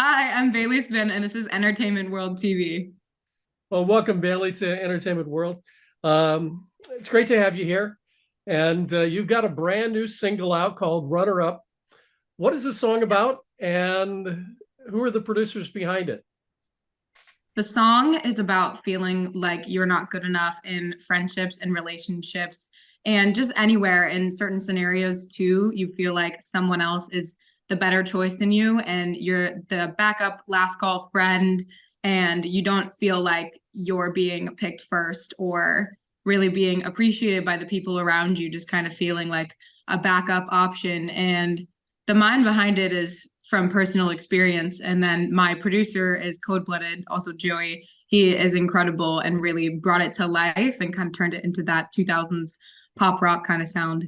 Hi, I'm Bailey Spinn, and this is Entertainment World TV. Well, welcome, Bailey, to Entertainment World. It's great to have you here. And you've got a brand new single out called Runner Up. What is the song about? And who are the producers behind it? The song is about feeling like you're not good enough in friendships and relationships, and just anywhere in certain scenarios too. You feel like someone else is the better choice than you, and you're the backup last call friend, and you don't feel like you're being picked first or really being appreciated by the people around you, just kind of feeling like a backup option. And the mind behind it is from personal experience. And then my producer is Cold Blooded, also Joey. He is incredible and really brought it to life and kind of turned it into that 2000s pop rock kind of sound.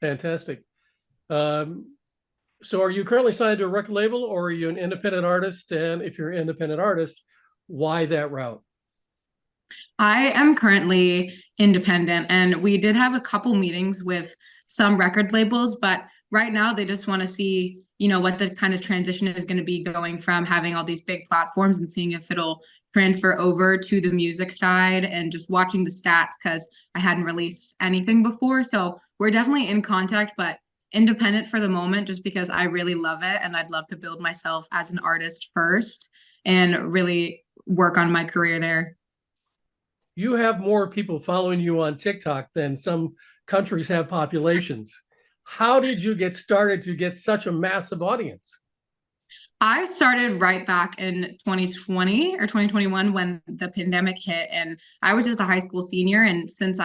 Fantastic. Um, so are you currently signed to a record label or are you an independent artist? And if you're an independent artist, why that route? I am currently independent, and we did have a couple meetings with some record labels, but right now they just want to see, what the kind of transition is going to be going from having all these big platforms and seeing if it'll transfer over to the music side and just watching the stats because I hadn't released anything before. So we're definitely in contact, but independent for the moment, just because I really love it and I'd love to build myself as an artist first and really work on my career there. You have more people following you on TikTok than some countries have populations. How did you get started to get such a massive audience? I started right back in 2020 or 2021 when the pandemic hit, and I was just a high school senior. And since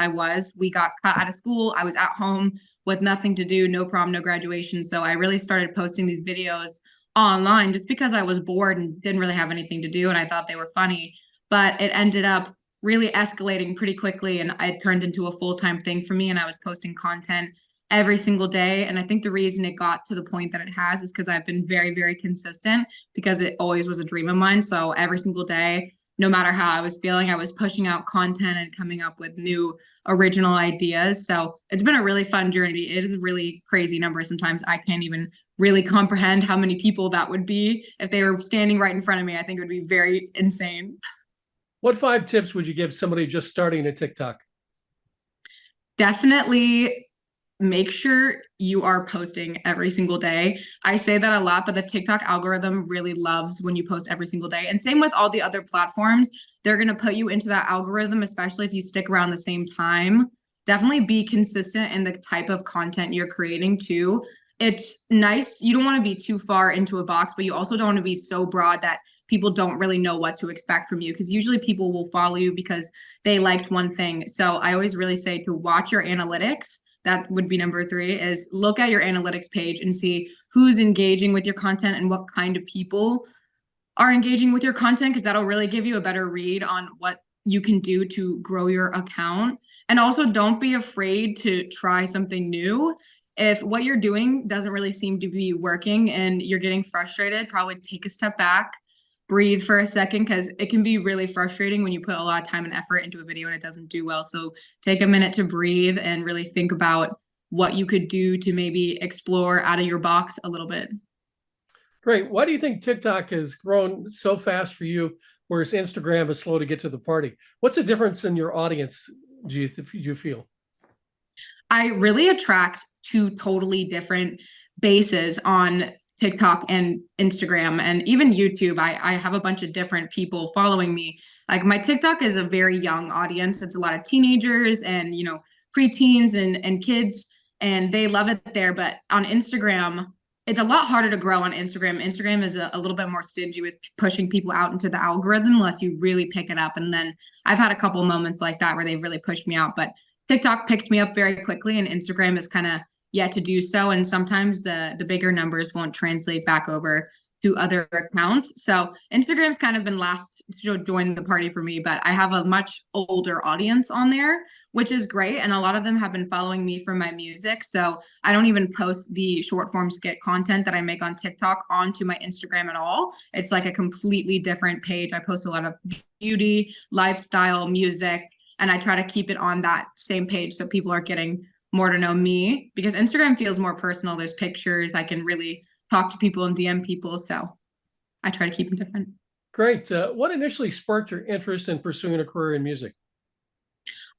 we got cut out of school, I was at home with nothing to do, no prom, no graduation. So I really started posting these videos online just because I was bored and didn't really have anything to do. And I thought they were funny, but it ended up really escalating pretty quickly. And it turned into a full-time thing for me. And I was posting content every single day. And I think the reason it got to the point that it has is because I've been very, very consistent because it always was a dream of mine. So every single day, no matter how I was feeling, I was pushing out content and coming up with new original ideas. So it's been a really fun journey. It is a really crazy number. Sometimes I can't even really comprehend how many people that would be if they were standing right in front of me. I think it would be very insane. What 5 tips would you give somebody just starting a TikTok? Definitely make sure you are posting every single day. I say that a lot, but the TikTok algorithm really loves when you post every single day. And same with all the other platforms. They're going to put you into that algorithm, especially if you stick around the same time. Definitely be consistent in the type of content you're creating too. It's nice. You don't want to be too far into a box, but you also don't want to be so broad that people don't really know what to expect from you because usually people will follow you because they liked one thing. So I always really say to watch your analytics. That would be number 3 is look at your analytics page and see who's engaging with your content and what kind of people are engaging with your content, because that'll really give you a better read on what you can do to grow your account. And also don't be afraid to try something new. If what you're doing doesn't really seem to be working and you're getting frustrated, probably take a step back, breathe for a second, because it can be really frustrating when you put a lot of time and effort into a video and it doesn't do well. So take a minute to breathe and really think about what you could do to maybe explore out of your box a little bit. Great. Why do you think TikTok has grown so fast for you, whereas Instagram is slow to get to the party? What's the difference in your audience, do you feel? I really attract two totally different bases on TikTok and Instagram and even YouTube. I have a bunch of different people following me. Like my TikTok is a very young audience. It's a lot of teenagers and, preteens and kids, and they love it there. But on Instagram, it's a lot harder to grow on Instagram. Instagram is a little bit more stingy with pushing people out into the algorithm unless you really pick it up. And then I've had a couple moments like that where they've really pushed me out. But TikTok picked me up very quickly, and Instagram is kind of yet to do so. And sometimes the bigger numbers won't translate back over to other accounts. So Instagram's kind of been last to join the party for me, but I have a much older audience on there, which is great. And a lot of them have been following me from my music. So I don't even post the short form skit content that I make on TikTok onto my Instagram at all. It's like a completely different page. I post a lot of beauty, lifestyle, music, and I try to keep it on that same page so people are getting more to know me, because Instagram feels more personal. There's pictures. I can really talk to people and DM people. So I try to keep them different. Great. What initially sparked your interest in pursuing a career in music?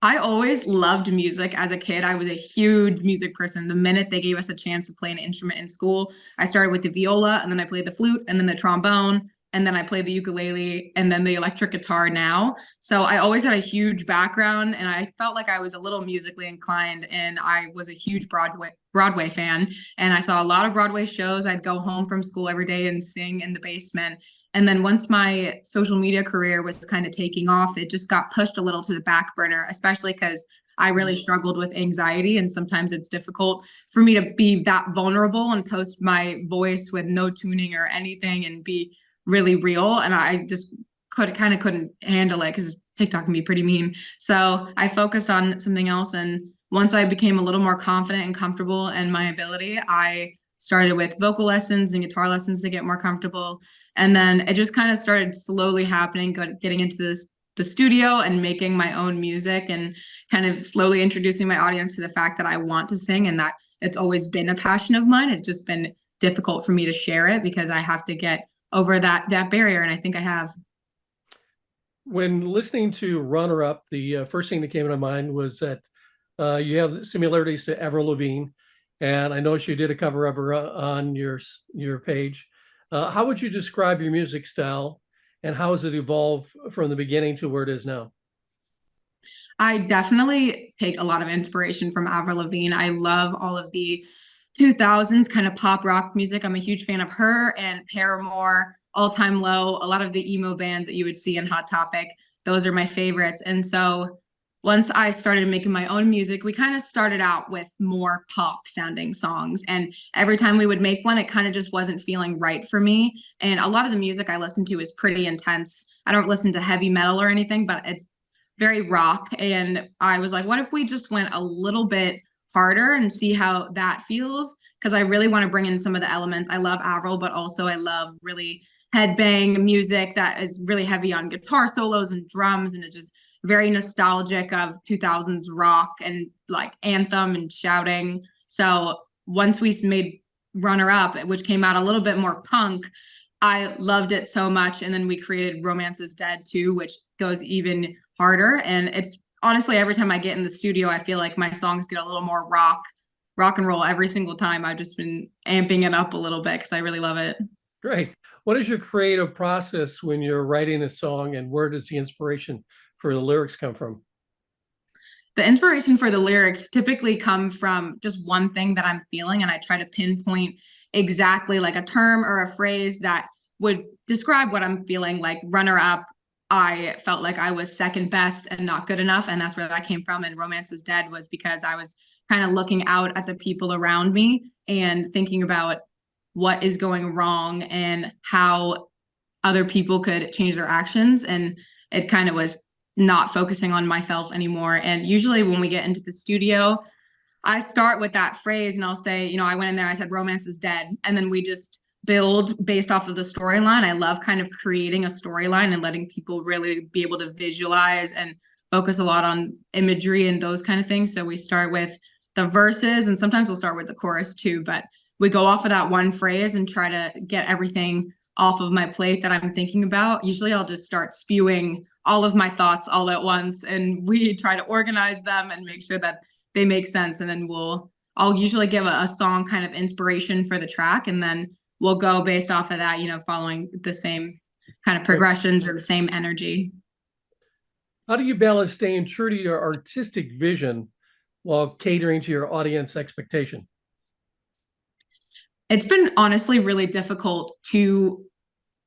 I always loved music as a kid. I was a huge music person. The minute they gave us a chance to play an instrument in school, I started with the viola and then I played the flute and then the trombone and then I played the ukulele and then the electric guitar now. So I always had a huge background and I felt like I was a little musically inclined and I was a huge Broadway fan and I saw a lot of Broadway shows. I'd go home from school every day and sing in the basement. And then once my social media career was kind of taking off, it just got pushed a little to the back burner, especially because I really struggled with anxiety. And sometimes it's difficult for me to be that vulnerable and post my voice with no tuning or anything and be really real. And I just couldn't handle it because TikTok can be pretty mean. So I focused on something else. And once I became a little more confident and comfortable in my ability, I started with vocal lessons and guitar lessons to get more comfortable. And then it just kind of started slowly happening, getting into the studio and making my own music and kind of slowly introducing my audience to the fact that I want to sing and that it's always been a passion of mine. It's just been difficult for me to share it because I have to get over that barrier, and I think I have. When listening to Runner Up, the first thing that came to mind was that you have similarities to Avril Lavigne, and I noticed you did a cover of her on your page. How would you describe your music style, and how has it evolved from the beginning to where it is now? I definitely take a lot of inspiration from Avril Lavigne. I love all of the 2000s kind of pop rock music. I'm a huge fan of her and Paramore, All Time Low, a lot of the emo bands that you would see in Hot Topic. Those are my favorites. And so once I started making my own music, we kind of started out with more pop sounding songs. And every time we would make one, it kind of just wasn't feeling right for me. And a lot of the music I listen to is pretty intense. I don't listen to heavy metal or anything, but it's very rock. And I was like, what if we just went a little bit harder and see how that feels? Because I really want to bring in some of the elements. I love Avril, but also I love really headbang music that is really heavy on guitar solos and drums. And it's just very nostalgic of 2000s rock and like anthem and shouting. So once we made Runner Up, which came out a little bit more punk, I loved it so much. And then we created Romance is Dead too, which goes even harder. And it's honestly, every time I get in the studio, I feel like my songs get a little more rock and roll every single time. I've just been amping it up a little bit because I really love it. Great. What is your creative process when you're writing a song, and where does the inspiration for the lyrics come from? The inspiration for the lyrics typically come from just one thing that I'm feeling, and I try to pinpoint exactly like a term or a phrase that would describe what I'm feeling. Like runner up, I felt like I was second best and not good enough, and that's where that came from. And Romance is Dead was because I was kind of looking out at the people around me and thinking about what is going wrong and how other people could change their actions. And it kind of was not focusing on myself anymore. And usually when we get into the studio, I start with that phrase and I'll say, I went in there, I said, romance is dead. And then we just build based off of the storyline. I love kind of creating a storyline and letting people really be able to visualize and focus a lot on imagery and those kind of things. So we start with the verses and sometimes we'll start with the chorus too, but we go off of that one phrase and try to get everything off of my plate that I'm thinking about. Usually I'll just start spewing all of my thoughts all at once and we try to organize them and make sure that they make sense. And then I'll usually give a song kind of inspiration for the track. And then we'll go based off of that, following the same kind of progressions or the same energy. How do you balance staying true to your artistic vision while catering to your audience expectation? It's been honestly really difficult to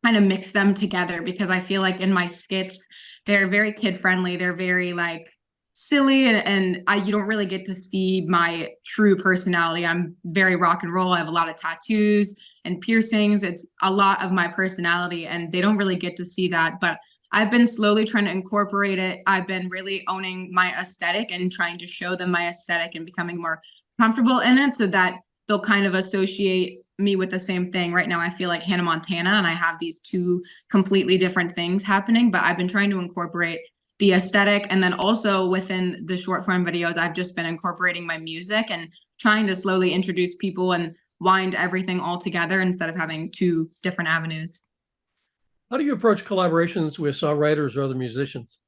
kind of mix them together because I feel like in my skits, they're very kid friendly. They're very like silly and you don't really get to see my true personality. I'm very rock and roll. I have a lot of tattoos and piercings. It's a lot of my personality and they don't really get to see that. But I've been slowly trying to incorporate it. I've been really owning my aesthetic and trying to show them my aesthetic and becoming more comfortable in it so that they'll kind of associate me with the same thing. Right now, I feel like Hannah Montana, and I have these two completely different things happening, but I've been trying to incorporate the aesthetic. And then also within the short form videos, I've just been incorporating my music and trying to slowly introduce people and wind everything all together instead of having two different avenues. How do you approach collaborations with songwriters or other musicians?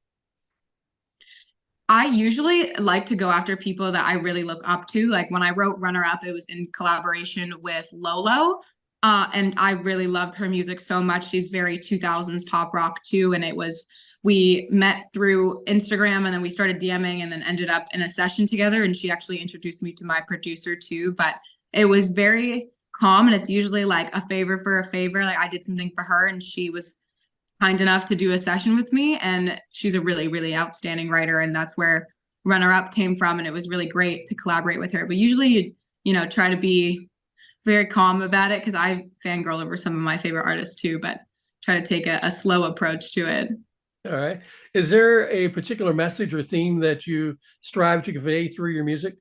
I usually like to go after people that I really look up to. Like when I wrote Runner Up, it was in collaboration with Lolo. And I really loved her music so much. She's very 2000s pop rock too. And we met through Instagram and then we started DMing and then ended up in a session together. And she actually introduced me to my producer too. But it was very calm. And it's usually like a favor for a favor. Like I did something for her and she was kind enough to do a session with me. And she's a really, really outstanding writer. And that's where Runner Up came from. And it was really great to collaborate with her. But usually try to be very calm about it because I fangirl over some of my favorite artists too, but try to take a slow approach to it. All right. Is there a particular message or theme that you strive to convey through your music?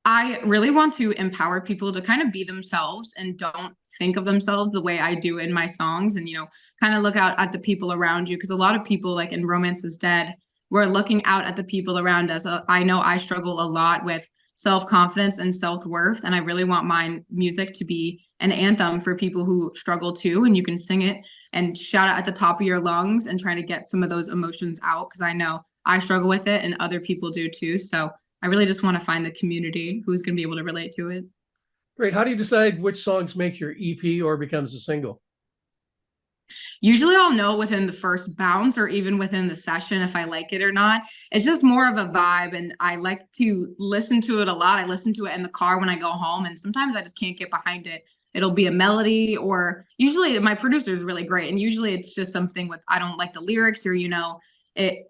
I really want to empower people to kind of be themselves and don't think of themselves the way I do in my songs and, kind of look out at the people around you. Because a lot of people, like in Romance is Dead, we're looking out at the people around us. I know I struggle a lot with self-confidence and self-worth. And I really want my music to be an anthem for people who struggle too. And you can sing it and shout it at the top of your lungs and try to get some of those emotions out. Because I know I struggle with it and other people do too. So I really just want to find the community who's going to be able to relate to it. Great. How do you decide which songs make your EP or becomes a single? Usually I'll know within the first bounce or even within the session if I like it or not. It's just more of a vibe and I like to listen to it a lot. I listen to it in the car when I go home and sometimes I just can't get behind it. It'll be a melody or usually my producer is really great and usually it's just something with I don't like the lyrics or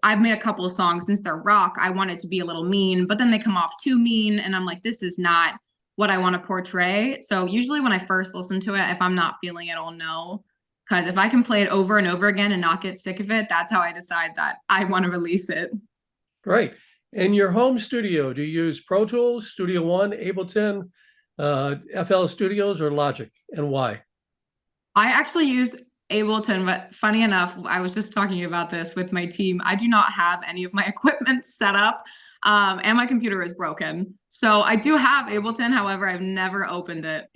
I've made a couple of songs since they're rock. I want it to be a little mean, but then they come off too mean and I'm like this is not what I want to portray. So usually when I first listen to it if I'm not feeling it I'll know because if I can play it over and over again and not get sick of it, that's how I decide that I want to release it. Great. In your home studio, do you use Pro Tools, Studio One, Ableton, FL Studios, or Logic, and why? I actually use Ableton, but funny enough, I was just talking about this with my team. I do not have any of my equipment set up, and my computer is broken. So I do have Ableton, however, I've never opened it.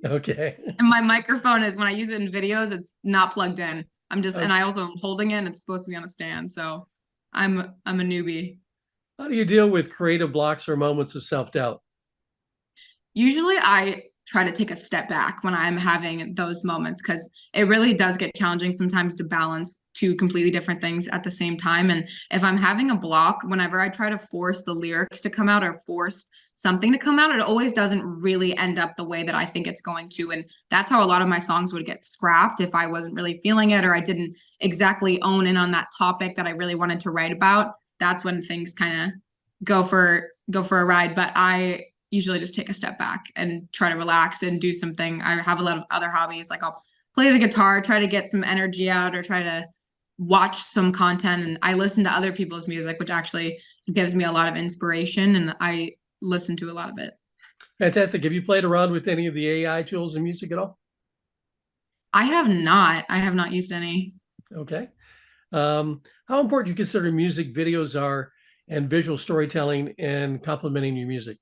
Okay. And my microphone is when I use it in videos, it's not plugged in. And Okay. I also am holding it and it's supposed to be on a stand. So I'm a newbie. How do you deal with creative blocks or moments of self-doubt? Usually I try to take a step back when I'm having those moments because it really does get challenging sometimes to balance two completely different things at the same time. And if I'm having a block, whenever I try to force the lyrics to come out or force something to come out, it always doesn't really end up the way that I think it's going to. And that's how a lot of my songs would get scrapped if I wasn't really feeling it or I didn't exactly own in on that topic that I really wanted to write about. That's when things kind of go for a ride. But I usually just take a step back and try to relax and do something. I have a lot of other hobbies, like I'll play the guitar, try to get some energy out, or try to watch some content. And I listen to other people's music, which actually gives me a lot of inspiration, and I listen to a lot of it. Fantastic. Have you played around with any of the AI tools in music at all? I have not. I have not used any. Okay. How important do you consider music videos are and visual storytelling in complementing your music?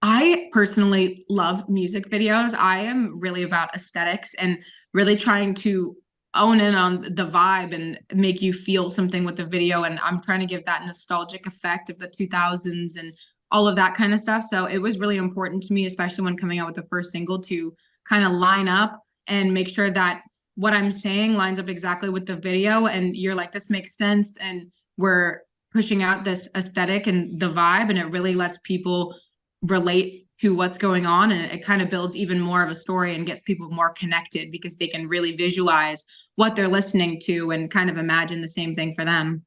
I personally love music videos. I am really about aesthetics and really trying to own in on the vibe and make you feel something with the video. And I'm trying to give that nostalgic effect of the 2000s and all of that kind of stuff. So it was really important to me, especially when coming out with the first single, to kind of line up and make sure that what I'm saying lines up exactly with the video. And you're like, this makes sense. And we're pushing out this aesthetic and the vibe. And it really lets people relate to what's going on and it kind of builds even more of a story and gets people more connected because they can really visualize what they're listening to and kind of imagine the same thing for them.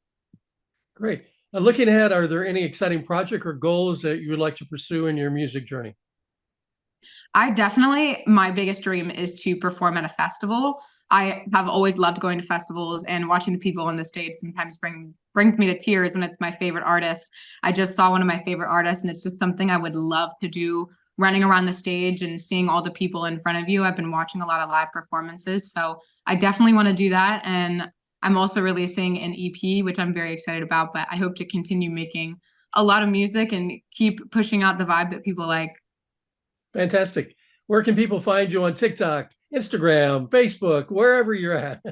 Great. Looking ahead, are there any exciting project or goals that you would like to pursue in your music journey? My biggest dream is to perform at a festival. I have always loved going to festivals and watching the people on the stage sometimes brings me to tears when it's my favorite artist. I just saw one of my favorite artists and it's just something I would love to do, running around the stage and seeing all the people in front of you. I've been watching a lot of live performances, so I definitely want to do that. And I'm also releasing an EP, which I'm very excited about, but I hope to continue making a lot of music and keep pushing out the vibe that people like. Fantastic. Where can people find you on TikTok, Instagram, Facebook, wherever you're at.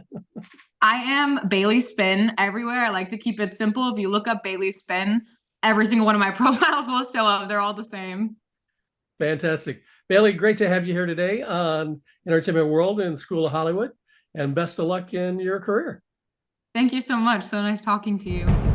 I am Bailey Spinn everywhere. I like to keep it simple. If you look up Bailey Spinn, every single one of my profiles will show up. They're all the same. Fantastic. Bailey, great to have you here today on Entertainment World and School of Hollywood. And best of luck in your career. Thank you so much. So nice talking to you.